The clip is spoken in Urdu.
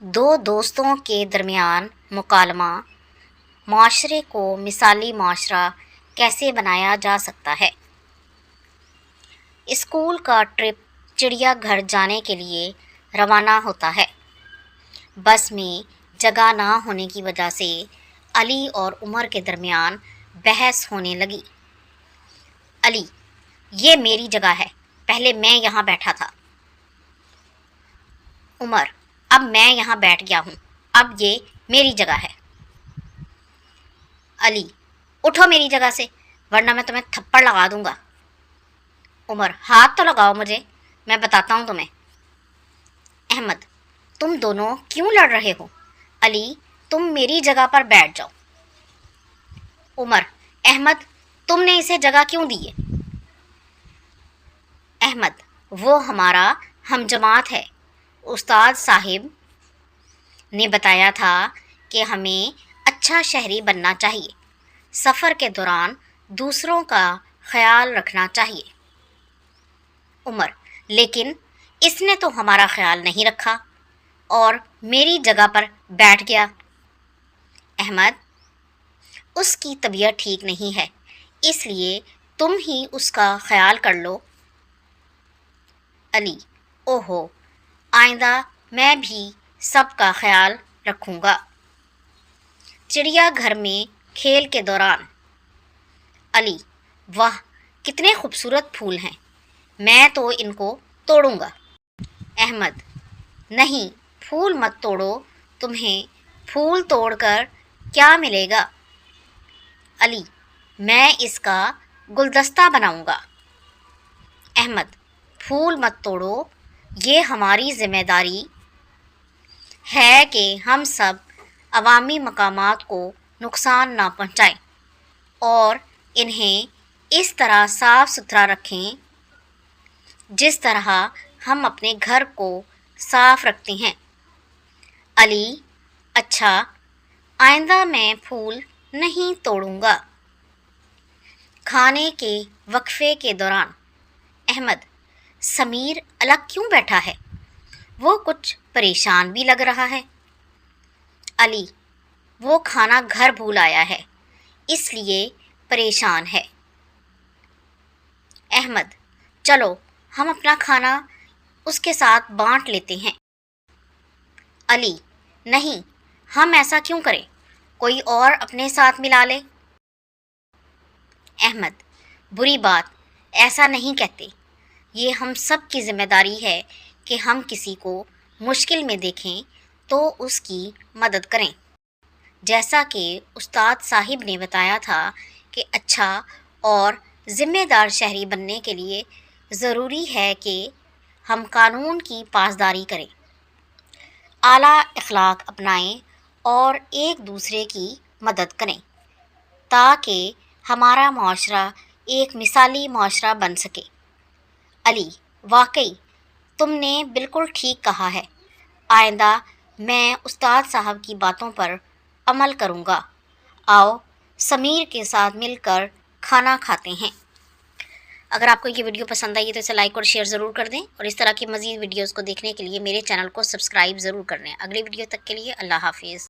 دو دوستوں کے درمیان مکالمہ معاشرے کو مثالی معاشرہ کیسے بنایا جا سکتا ہے؟ اسکول کا ٹرپ چڑیا گھر جانے کے لیے روانہ ہوتا ہے۔ بس میں جگہ نہ ہونے کی وجہ سے علی اور عمر کے درمیان بحث ہونے لگی۔ علی: یہ میری جگہ ہے، پہلے میں یہاں بیٹھا تھا۔ عمر: اب میں یہاں بیٹھ گیا ہوں، اب یہ میری جگہ ہے۔ علی: اٹھو میری جگہ سے ورنہ میں تمہیں تھپڑ لگا دوں گا۔ عمر: ہاتھ تو لگاؤ مجھے، میں بتاتا ہوں تمہیں۔ احمد: تم دونوں کیوں لڑ رہے ہو؟ علی: تم میری جگہ پر بیٹھ جاؤ۔ عمر: احمد، تم نے اسے جگہ کیوں دی ہے؟ احمد: وہ ہمارا ہم جماعت ہے، استاد صاحب نے بتایا تھا کہ ہمیں اچھا شہری بننا چاہیے، سفر کے دوران دوسروں کا خیال رکھنا چاہیے۔ عمر: لیکن اس نے تو ہمارا خیال نہیں رکھا اور میری جگہ پر بیٹھ گیا۔ احمد: اس کی طبیعت ٹھیک نہیں ہے، اس لیے تم ہی اس کا خیال کر لو۔ علی: اوہو، آئندہ میں بھی سب کا خیال رکھوں گا۔ چڑیا گھر میں کھیل کے دوران علی: واہ، کتنے خوبصورت پھول ہیں، میں تو ان کو توڑوں گا۔ احمد: نہیں، پھول مت توڑو، تمہیں پھول توڑ کر کیا ملے گا؟ علی: میں اس کا گلدستہ بناؤں گا۔ احمد: پھول مت توڑو، یہ ہماری ذمہ داری ہے کہ ہم سب عوامی مقامات کو نقصان نہ پہنچائیں اور انہیں اس طرح صاف ستھرا رکھیں جس طرح ہم اپنے گھر کو صاف رکھتے ہیں۔ علی: اچھا، آئندہ میں پھول نہیں توڑوں گا۔ کھانے کے وقفے کے دوران احمد: سمیر الگ کیوں بیٹھا ہے؟ وہ کچھ پریشان بھی لگ رہا ہے۔ علی: وہ کھانا گھر بھول آیا ہے، اس لیے پریشان ہے۔ احمد: چلو ہم اپنا کھانا اس کے ساتھ بانٹ لیتے ہیں۔ علی: نہیں، ہم ایسا کیوں کریں، کوئی اور اپنے ساتھ ملا لے۔ احمد: بری بات، ایسا نہیں کہتے، یہ ہم سب کی ذمہ داری ہے کہ ہم کسی کو مشکل میں دیکھیں تو اس کی مدد کریں، جیسا کہ استاد صاحب نے بتایا تھا کہ اچھا اور ذمہ دار شہری بننے کے لیے ضروری ہے کہ ہم قانون کی پاسداری کریں، اعلیٰ اخلاق اپنائیں اور ایک دوسرے کی مدد کریں تاکہ ہمارا معاشرہ ایک مثالی معاشرہ بن سکے۔ علی: واقعی تم نے بالکل ٹھیک کہا ہے، آئندہ میں استاد صاحب کی باتوں پر عمل کروں گا۔ آؤ سمیر کے ساتھ مل کر کھانا کھاتے ہیں۔ اگر آپ کو یہ ویڈیو پسند آئی ہے تو اسے لائک اور شیئر ضرور کر دیں اور اس طرح کی مزید ویڈیوز کو دیکھنے کے لیے میرے چینل کو سبسکرائب ضرور کر لیں۔ اگلی ویڈیو تک کے لیے اللہ حافظ۔